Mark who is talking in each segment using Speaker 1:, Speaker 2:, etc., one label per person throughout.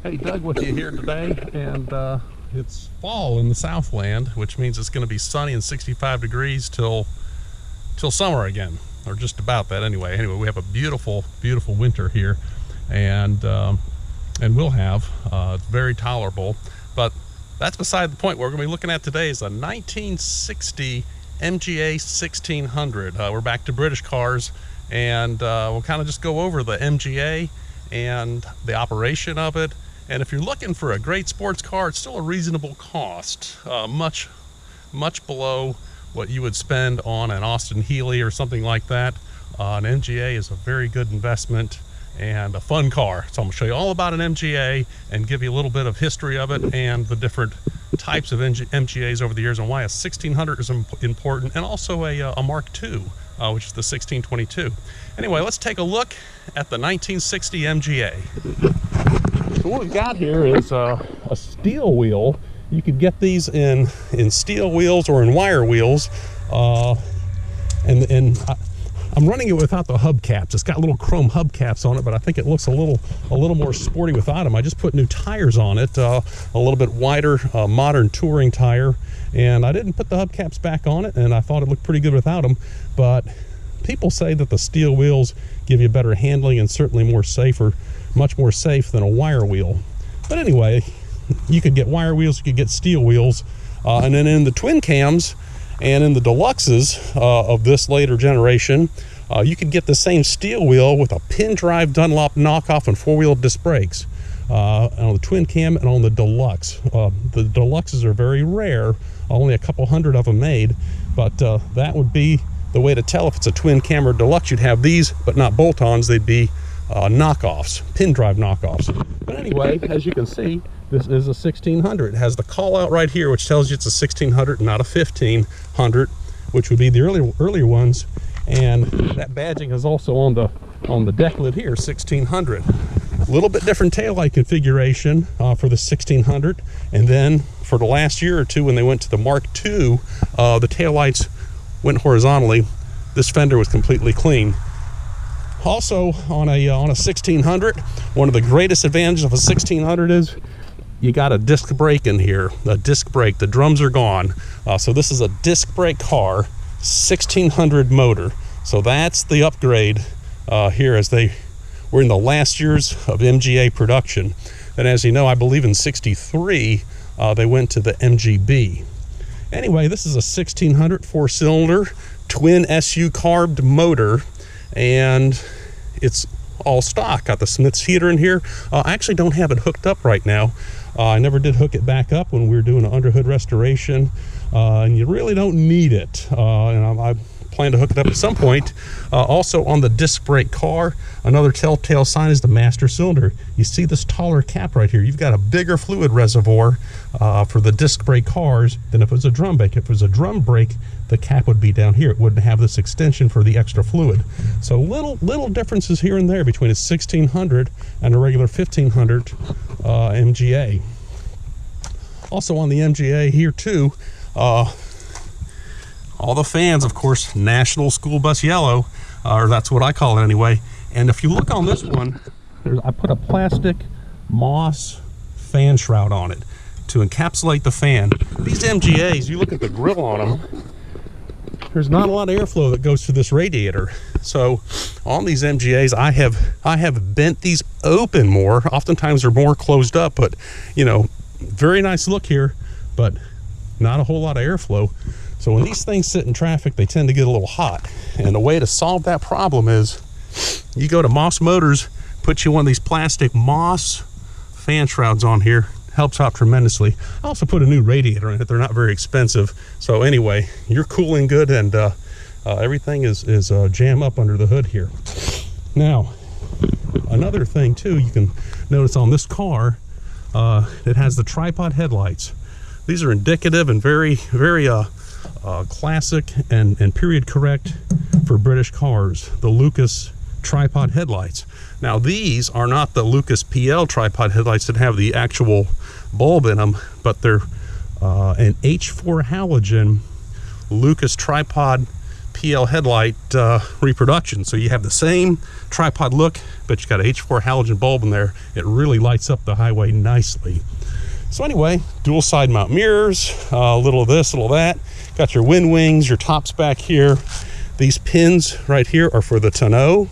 Speaker 1: Hey, Doug with you here today, and it's fall in the Southland, which means it's going to be sunny and 65 degrees till summer again, or just about that anyway. Anyway, we have a beautiful winter here, and we'll have it's very tolerable. But that's beside the point. What we're going to be looking at today is a 1960 MGA 1600. We're back to British cars, and we'll kind of just go over the MGA and the operation of it. And if you're looking for a great sports car, it's still a reasonable cost, much below what you would spend on an Austin Healey or something like that. An MGA is a very good investment and a fun car. So I'm going to show you all about an MGA and give you a little bit of history of it and the different types of MGAs over the years and why a 1600 is important, and also a Mark II, which is the 1622. Anyway, let's take a look at the 1960 MGA. So what we've got here is a steel wheel. You could get these in steel wheels or in wire wheels, and I'm running it without the hubcaps. It's got little chrome hubcaps on it, but I think it looks a little more sporty without them. I just put new tires on it, a little bit wider, modern touring tire, and I didn't put the hubcaps back on it, and I thought it looked pretty good without them. But people say that the steel wheels give you better handling and certainly much more safe than a wire wheel. But anyway, you could get wire wheels, you could get steel wheels, and then in the twin cams and in the Deluxes of this later generation, you could get the same steel wheel with a pin drive Dunlop knockoff and four-wheel disc brakes on the twin cam and on the Deluxe. The Deluxes are very rare, only a couple hundred of them made, but that would be the way to tell if it's a twin cam or Deluxe. You'd have these, but not bolt-ons. They'd be knockoffs, pin drive knockoffs. But anyway, as you can see, this is a 1600. It has the call out right here, which tells you it's a 1600, not a 1500, which would be the earlier ones. And that badging is also on the deck lid here, 1600. A little bit different taillight configuration for the 1600. And then for the last year or two, when they went to the Mark II, the taillights went horizontally. This fender was completely clean. Also on a 1600, one of the greatest advantages of a 1600 is you got a disc brake in here, a disc brake. The drums are gone. So this is a disc brake car, 1600 motor. So that's the upgrade here as they were in the last years of MGA production. And as you know, I believe in 63, they went to the MGB. Anyway, this is a 1600 four-cylinder twin SU carbed motor, and it's all stock. Got the Smith's heater in here. I actually don't have it hooked up right now. I never did hook it back up when we were doing an underhood restoration, and you really don't need it. And I plan to hook it up at some point. Also on the disc brake car, another telltale sign is the master cylinder. You see this taller cap right here. You've got a bigger fluid reservoir for the disc brake cars than if it was a drum brake. If it was a drum brake, the cap would be down here. It wouldn't have this extension for the extra fluid. So little differences here and there between a 1600 and a regular 1500 MGA. Also on the MGA here too, all the fans, of course, National School Bus Yellow, or that's what I call it anyway. And if you look on this one, I put a plastic moss fan shroud on it to encapsulate the fan. These MGAs, you look at the grill on them, there's not a lot of airflow that goes to this radiator. So on these MGAs, I have bent these open more. Oftentimes they're more closed up, but you know, very nice look here, but not a whole lot of airflow. So when these things sit in traffic, they tend to get a little hot. And the way to solve that problem is you go to Moss Motors, put you one of these plastic Moss fan shrouds on here. Helps out tremendously. I also put a new radiator in it. They're not very expensive. So anyway, you're cooling good, and everything is jam up under the hood here. Now, another thing too, you can notice on this car, it has the tripod headlights. These are indicative and very classic and period correct for British cars, the Lucas tripod headlights. Now these are not the Lucas PL tripod headlights that have the actual bulb in them, but they're an H4 halogen Lucas tripod PL headlight reproduction. So you have the same tripod look, but you got an H4 halogen bulb in there. It really lights up the highway nicely. So anyway, dual side mount mirrors, a little of this, a little of that. Got your wind wings, your tops back here. These pins right here are for the tonneau.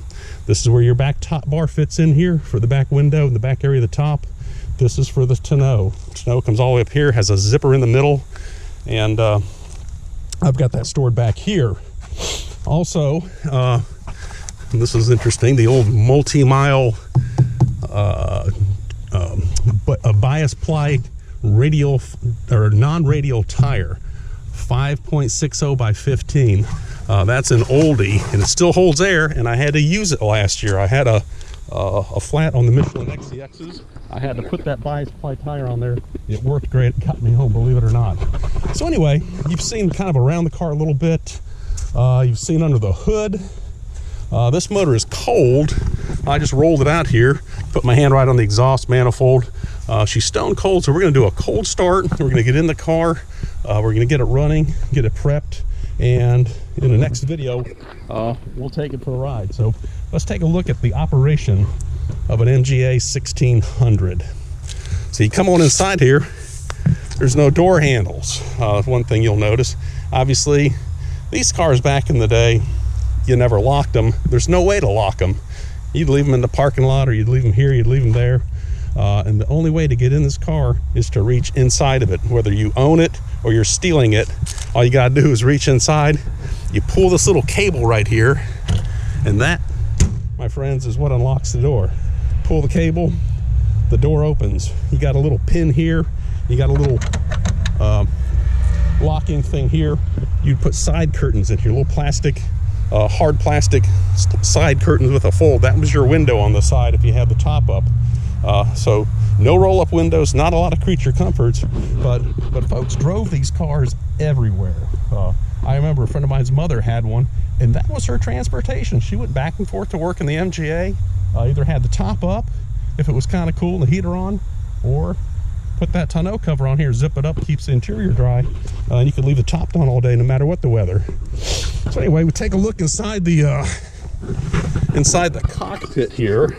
Speaker 1: This is where your back top bar fits in here for the back window and the back area of the top. This is for the tonneau. Tonneau comes all the way up here, has a zipper in the middle, and I've got that stored back here. Also, and this is interesting, the old multi-mile bias ply radial or non-radial tire, 5.60 by 15. That's an oldie, and it still holds air, and I had to use it last year. I had a flat on the Michelin XCXs. I had to put that bias ply tire on there. It worked great. It got me home, believe it or not. So anyway, you've seen kind of around the car a little bit. You've seen under the hood. This motor is cold. I just rolled it out here, put my hand right on the exhaust manifold. She's stone cold, so we're going to do a cold start. We're going to get in the car. We're going to get it running, get it prepped, and in the next video, we'll take it for a ride. So let's take a look at the operation of an MGA 1600. So you come on inside here, there's no door handles. One thing you'll notice, obviously, these cars back in the day, you never locked them. There's no way to lock them. You'd leave them in the parking lot, or you'd leave them here, you'd leave them there. And the only way to get in this car is to reach inside of it. Whether you own it or you're stealing it, all you gotta do is reach inside. You pull this little cable right here, and that, my friends, is what unlocks the door. Pull the cable, the door opens. You got a little pin here, you got a little locking thing here. You put side curtains in here, little plastic, hard plastic side curtains with a fold. That was your window on the side if you had the top up. So no roll-up windows, not a lot of creature comforts, but folks drove these cars everywhere. I remember a friend of mine's mother had one, and that was her transportation. She went back and forth to work in the MGA, either had the top up if it was kind of cool and the heater on, or put that tonneau cover on here, zip it up, keeps the interior dry, and you could leave the top down all day no matter what the weather. So anyway, we take a look inside the cockpit here,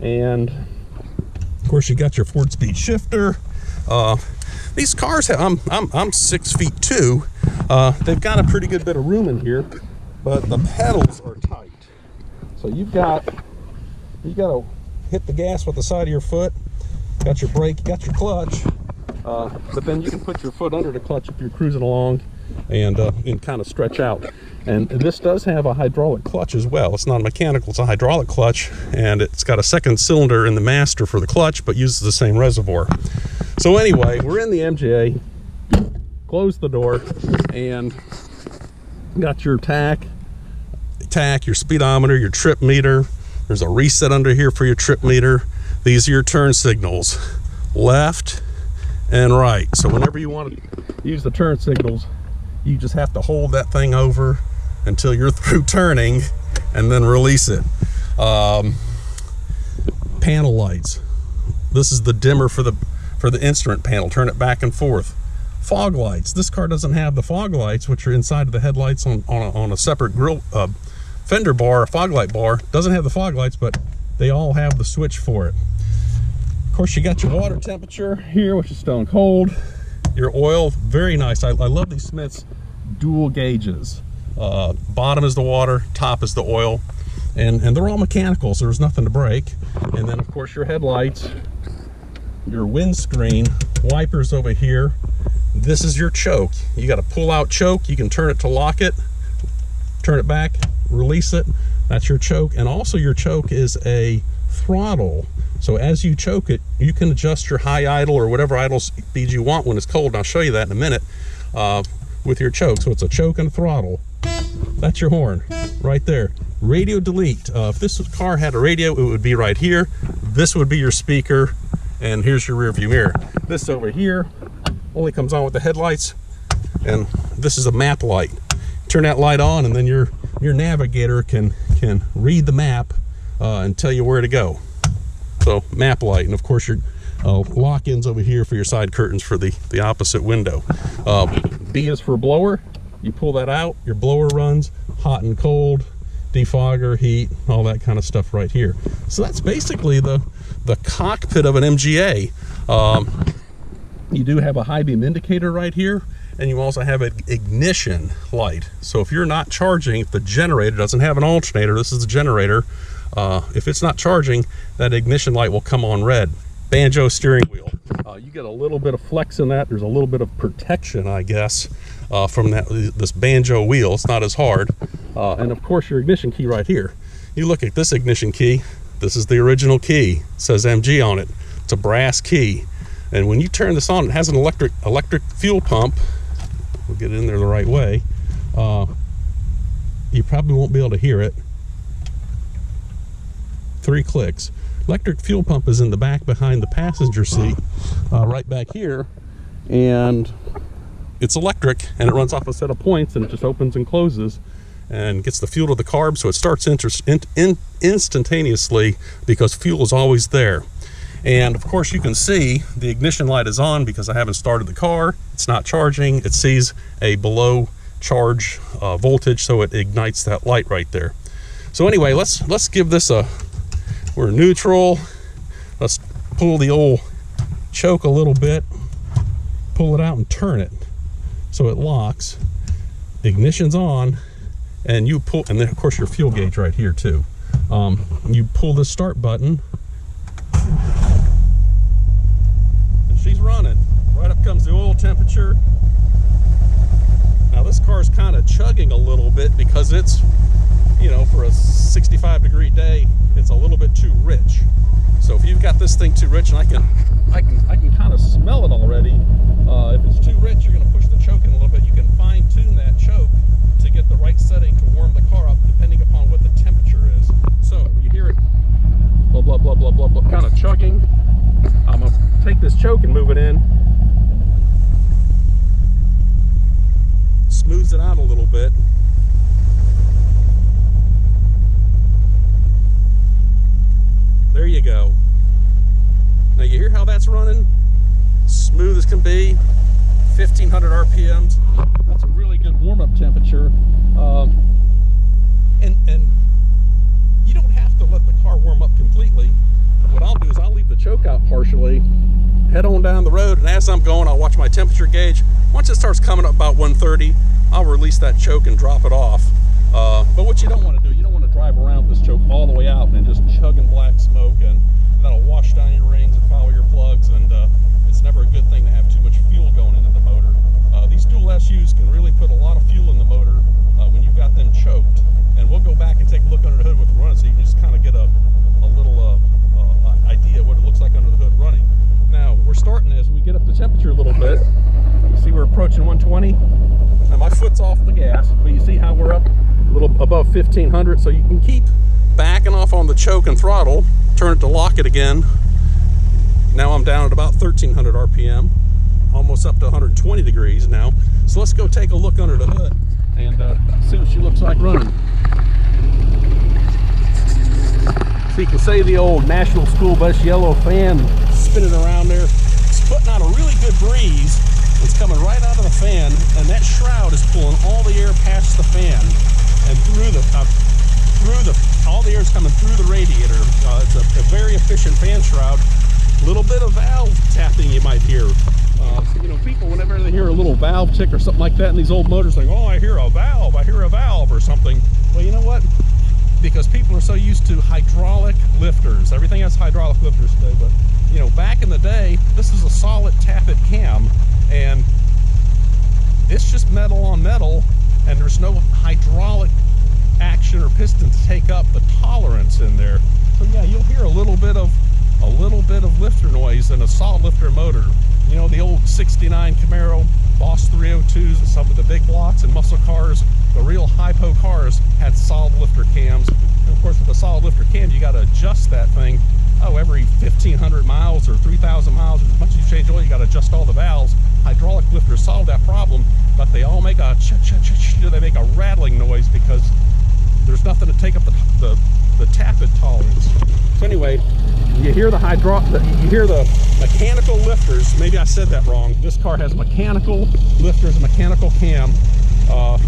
Speaker 1: and of course you got your 4-speed shifter. These cars have, I'm 6'2". They've got a pretty good bit of room in here, but the pedals are tight. So you've got to hit the gas with the side of your foot. Got your brake, got your clutch, but then you can put your foot under the clutch if you're cruising along and kind of stretch out. And this does have a hydraulic clutch as well. It's not mechanical, it's a hydraulic clutch, and it's got a second cylinder in the master for the clutch, but uses the same reservoir. So anyway, we're in the MGA, close the door, and got your tack, your speedometer, your trip meter. There's a reset under here for your trip meter. These are your turn signals, left and right. So whenever you want to use the turn signals, you just have to hold that thing over until you're through turning and then release it. Panel lights. This is the dimmer for the instrument panel. Turn it back and forth. Fog lights. This car doesn't have the fog lights, which are inside of the headlights on a separate grill fender bar, a fog light bar. Doesn't have the fog lights, but they all have the switch for it. Of course, you got your water temperature here, which is stone cold. Your oil, very nice. I love these Smiths dual gauges. Bottom is the water, top is the oil, and they're all mechanical, so there's nothing to break. And then, of course, your headlights, your windscreen, wipers over here. This is your choke. You got a pull-out choke. You can turn it to lock it, turn it back, release it. That's your choke. And also your choke is a throttle. So as you choke it, you can adjust your high idle or whatever idle speed you want when it's cold. And I'll show you that in a minute with your choke. So it's a choke and a throttle. That's your horn right there. Radio delete. If this car had a radio, it would be right here. This would be your speaker, and here's your rear view mirror. This over here only comes on with the headlights, and this is a map light. Turn that light on, and then your navigator can read the map and tell you where to go. So map light, and of course your lock-ins over here for your side curtains for the opposite window. B is for blower. You pull that out, your blower runs. hot and cold, defogger, heat, all that kind of stuff right here. So that's basically the cockpit of an MGA. You do have a high beam indicator right here, and you also have an ignition light. So if you're not charging, if the generator doesn't have an alternator, this is the generator, if it's not charging, that ignition light will come on red. Banjo steering wheel. You get a little bit of flex in that. There's a little bit of protection, I guess, from this banjo wheel. It's not as hard. And of course your ignition key right here. You look at this ignition key. This is the original key. It says MG on it. It's a brass key. And when you turn this on, it has an electric fuel pump. We'll get it in there the right way. You probably won't be able to hear it. 3 clicks. Electric fuel pump is in the back behind the passenger seat, right back here, and it's electric, and it runs off a set of points, and it just opens and closes and gets the fuel to the carb, so it starts instantaneously because fuel is always there. And of course you can see the ignition light is on because I haven't started the car. It's not charging. It sees a below charge voltage, so it ignites that light right there. So anyway, let's give this a, we're neutral. Let's pull the old choke a little bit, pull it out and turn it so it locks. Ignition's on, and you pull, and then of course your fuel gauge right here too. You pull the start button, and she's running. Right up comes the oil temperature. Now this car's kind of chugging a little bit because it's, you know, for a 65-degree day, it's a little bit too rich. So if you've got this thing too rich, and I can kind of smell it already. If it's too rich, you're going to push the choke in a little bit. You can fine-tune that choke to get the right setting to warm the car up, depending upon what the temperature is. So you hear it, blah blah blah blah blah blah, kind of chugging. I'm gonna take this choke and move it in. Smooths it out a little bit. There you go. Now you hear how that's running? Smooth as can be, 1500 RPMs. That's a really good warm-up temperature. And you don't have to let the car warm up completely. What I'll do is I'll leave the choke out partially, head on down the road, and as I'm going, I'll watch my temperature gauge. Once it starts coming up about 130, I'll release that choke and drop it off. But what you don't want to do, you don't want to drive around with this choke all the way out and just chugging black smoke, and that'll wash down your rings and foul your plugs, and it's never a good thing to have too much fuel going into the motor. These dual SUs can really put a lot of fuel in the motor when you've got them choked. And we'll go back and take a look under the hood with the run, so you can just kind of get a little idea of what it looks like under the hood running. Now, we're starting as we get up the temperature a little bit. You see we're approaching 120. Now my foot's off the gas, but you see how we're up a little above 1500, so you can keep backing off on the choke and throttle, turn it to lock it again. Now I'm down at about 1300 RPM, almost up to 120 degrees now. So let's go take a look under the hood and see what she looks like running. So you can see the old National School Bus yellow fan spinning around there. It's putting out a really good breeze. It's coming right out of the fan, and that shroud is pulling all the air past the fan and all the air is coming through the radiator. It's a very efficient fan shroud. A little bit of valve tapping you might hear. You know, people, whenever they hear a little valve tick or something like that in these old motors, think, oh, I hear a valve or something. Well, you know what? Because people are so used to hydraulic lifters. Everything has hydraulic lifters today, but you know, back in the day, this is a solid tappet cam, and it's just metal on metal, and there's no hydraulic action or piston to take up the tolerance in there. So yeah, you'll hear a little bit of lifter noise in a solid lifter motor. You know, the old 69 Camaro, Boss 302s, and some of the big blocks and muscle cars, the real hypo cars had solid lifter cams. And of course, with a solid lifter cam, you got to adjust that thing. Oh, every 1,500 miles or 3,000 miles, as much as you change oil, you got to adjust all the valves. Hydraulic lifters solve that problem, but they all make a they make a rattling noise because there's nothing to take up the tappet tolerance. So anyway, you hear the mechanical lifters. Maybe I said that wrong. This car has mechanical lifters, mechanical cam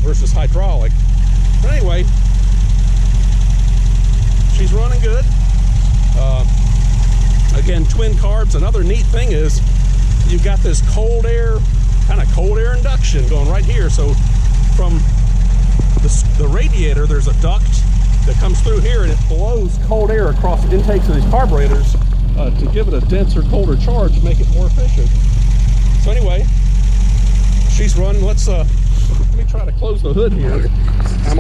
Speaker 1: versus hydraulic. But anyway, she's running good. Again, twin carbs. Another neat thing is you've got this cold air, kind of cold air induction going right here. So from the radiator, there's a duct that comes through here, and it blows cold air across the intakes of these carburetors to give it a denser, colder charge, make it more efficient. So anyway, she's running. Let me try to close the hood here. I'm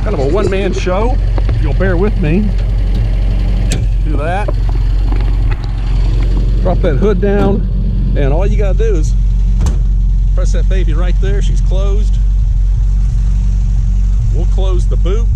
Speaker 1: kind of a one-man show. If you'll bear with me. Do that. Drop that hood down, and all you gotta do is press that baby right there. She's closed. We'll close the boot.